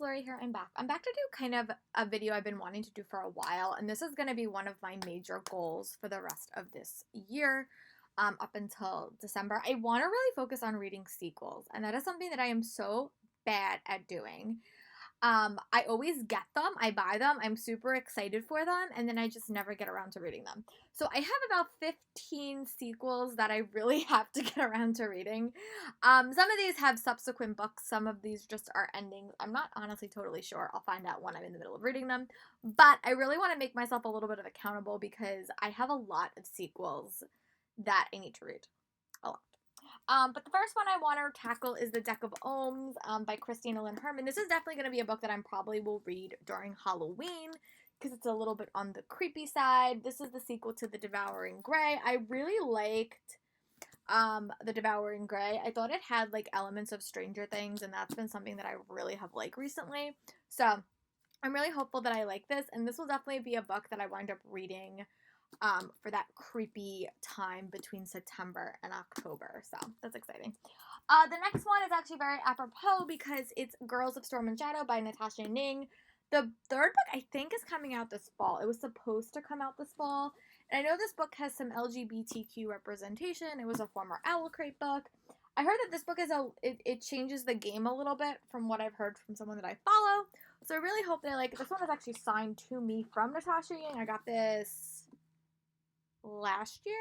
Lori here. I'm back. I'm back to do kind of a video I've been wanting to do for a while, and this is going to be one of my major goals for the rest of this year, up until December. I want to really focus on reading sequels, and that is something that I am so bad at doing. I always get them, I buy them, I'm super excited for them, and then I just never get around to reading them. So I have about 15 sequels that I really have to get around to reading. Some of these have subsequent books, some of these just are endings. I'm not honestly totally sure. I'll find out when I'm in the middle of reading them. But I really want to make myself a little bit of accountable because I have a lot of sequels that I need to read. A lot. But the first one I want to tackle is The Deck of Ohms by Christina Lynn Herman. This is definitely going to be a book that I probably will read during Halloween because it's a little bit on the creepy side. This is the sequel to The Devouring Grey. I really liked The Devouring Grey. I thought it had like elements of Stranger Things, and that's been something that I really have liked recently. So I'm really hopeful that I like this, and this will definitely be a book that I wind up reading for that creepy time between September and October. So that's exciting. The next one is actually very apropos because it's Girls of Storm and Shadow by Natasha Ning. The third book, I think, is coming out this fall. It was supposed to come out this fall. And I know this book has some LGBTQ representation. It was a former Owl Crate book. I heard that this book it changes the game a little bit from what I've heard from someone that I follow. So I really hope that I like it. This one is actually signed to me from Natasha Ning. I got this last year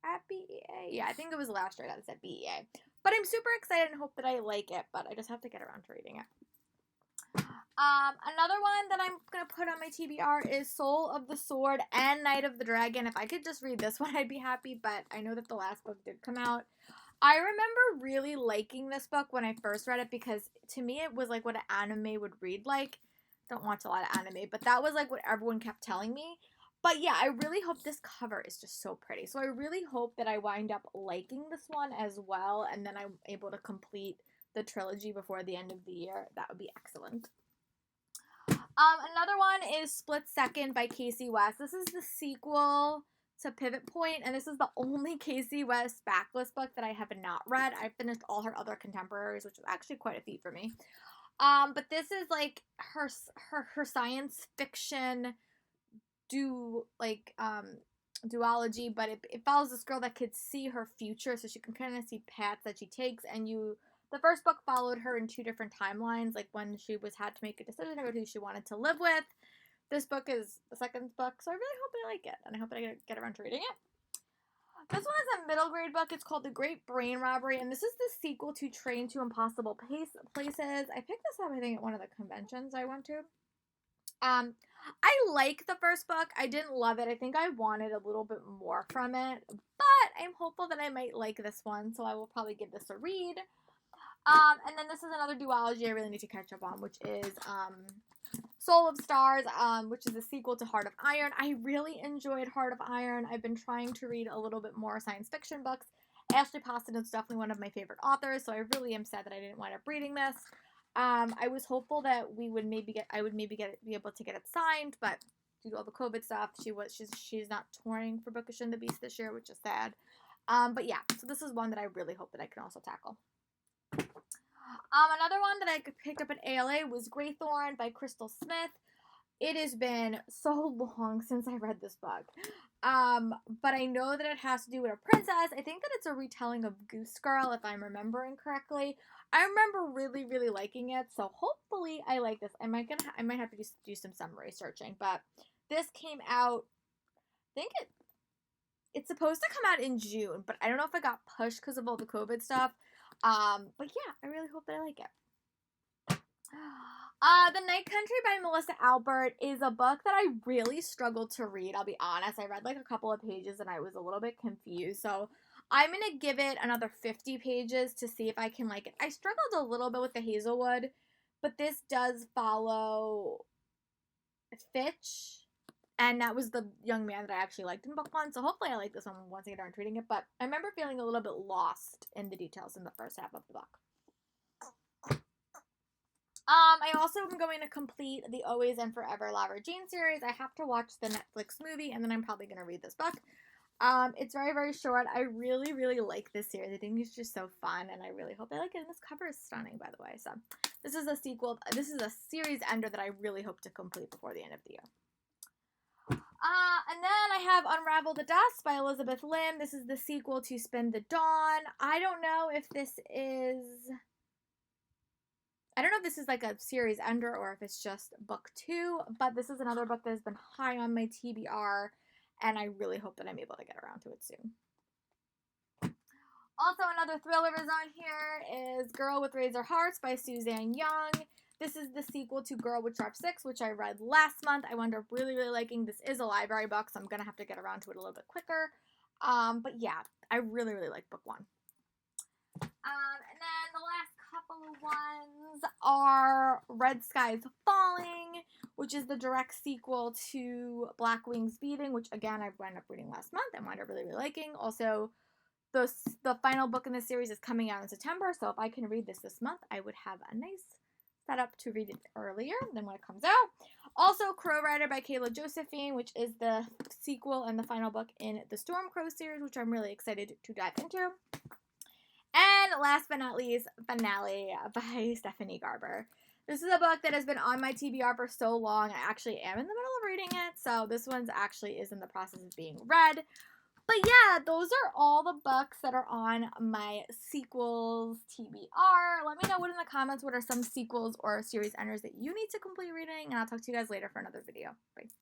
at BEA. Yeah, I think it was last year I got this at BEA. But I'm super excited and hope that I like it, but I just have to get around to reading it. Another one that I'm going to put on my TBR is Soul of the Sword and Night of the Dragon. If I could just read this one, I'd be happy, but I know that the last book did come out. I remember really liking this book when I first read it because to me it was like what an anime would read like. Don't watch a lot of anime, but that was like what everyone kept telling me. But yeah, I really hope this cover is just so pretty. So I really hope that I wind up liking this one as well, and then I'm able to complete the trilogy before the end of the year. That would be excellent. Another one is Split Second by Casey West. This is the sequel to Pivot Point, and this is the only Casey West backlist book that I have not read. I finished all her other contemporaries, which was actually quite a feat for me. But this is like her science fiction duology, but it follows this girl that could see her future, so she can kind of see paths that she takes. And the first book followed her in two different timelines, like when she had to make a decision about who she wanted to live with. This book is the second book, so I really hope I like it, and I hope that I get around to reading it. This one is a middle grade book. It's called The Great Brain Robbery, and this is the sequel to Train to Impossible Places. I picked this up, I think, at one of the conventions I went to. I like the first book. I didn't love it. I think I wanted a little bit more from it, but I'm hopeful that I might like this one, so I will probably give this a read. And then this is another duology I really need to catch up on, which is Soul of Stars, which is a sequel to Heart of Iron. I really enjoyed Heart of Iron. I've been trying to read a little bit more science fiction books. Ashley Poston is definitely one of my favorite authors, so I really am sad that I didn't wind up reading this. I was hopeful that I would maybe be able to get it signed, but due to all the COVID stuff, she's not touring for Bookish and the Beast this year, which is sad. But yeah, so this is one that I really hope that I can also tackle. Another one that I picked up at ALA was Graythorne by Crystal Smith. It has been so long since I read this book. But I know that it has to do with a princess. I think that it's a retelling of Goose Girl, if I'm remembering correctly. I remember really, really liking it, so hopefully I like this. I might have to do some summary searching, but this came out, I think it's supposed to come out in June, but I don't know if it got pushed because of all the COVID stuff. But yeah, I really hope that I like it. The Night Country by Melissa Albert is a book that I really struggled to read, I'll be honest. I read like a couple of pages and I was a little bit confused, so I'm going to give it another 50 pages to see if I can like it. I struggled a little bit with the Hazelwood, but this does follow Fitch, and that was the young man that I actually liked in book one, so hopefully I like this one once I get around to reading it, but I remember feeling a little bit lost in the details in the first half of the book. I also am going to complete the Always and Forever Lavra Jean series. I have to watch the Netflix movie, and then I'm probably going to read this book. It's very, very short. I really, really like this series. I think it's just so fun, and I really hope I like it. And this cover is stunning, by the way. So this is a sequel. This is a series ender that I really hope to complete before the end of the year. And then I have Unravel the Dust by Elizabeth Lim. This is the sequel to Spin the Dawn. I don't know if this is like a series ender or if it's just book 2, but this is another book that has been high on my TBR, and I really hope that I'm able to get around to it soon. Also, another thriller is on here is Girl with Razor Hearts by Suzanne Young. This is the sequel to Girl with Sharp Six, which I read last month. I wound up really, really liking. This is a library book, so I'm going to have to get around to it a little bit quicker. But yeah, I really, really like book 1. And then the last couple of ones are Red Skies Falling, which is the direct sequel to Black Wings Beating, which again I wound up reading last month and wound up really, really liking. Also, the final book in this series is coming out in September, so if I can read this month, I would have a nice setup to read it earlier than when it comes out. Also, Crow Rider by Kayla Josephine, which is the sequel and the final book in the Storm Crow series, which I'm really excited to dive into. And last but not least, Finale by Stephanie Garber. This is a book that has been on my TBR for so long. I actually am in the middle of reading it, so this one's actually is in the process of being read. But yeah, those are all the books that are on my sequels TBR. Let me know in the comments what are some sequels or series enders that you need to complete reading, and I'll talk to you guys later for another video. Bye.